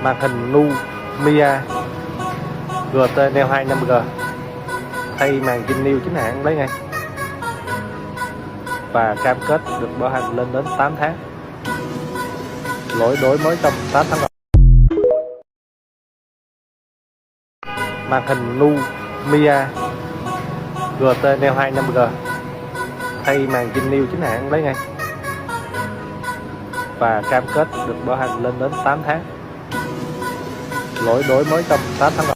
Màn hình Lumia GT Neo 2 5G thay màn zin new chính hãng lấy ngay, và cam kết được bảo hành lên đến 8 tháng. Lỗi đổi mới trong 8 tháng. Màn hình Lumia GT Neo 2 5G thay màn zin new chính hãng lấy ngay, và cam kết được bảo hành lên đến 8 tháng. Lỗi đổi mới trong 8 tháng.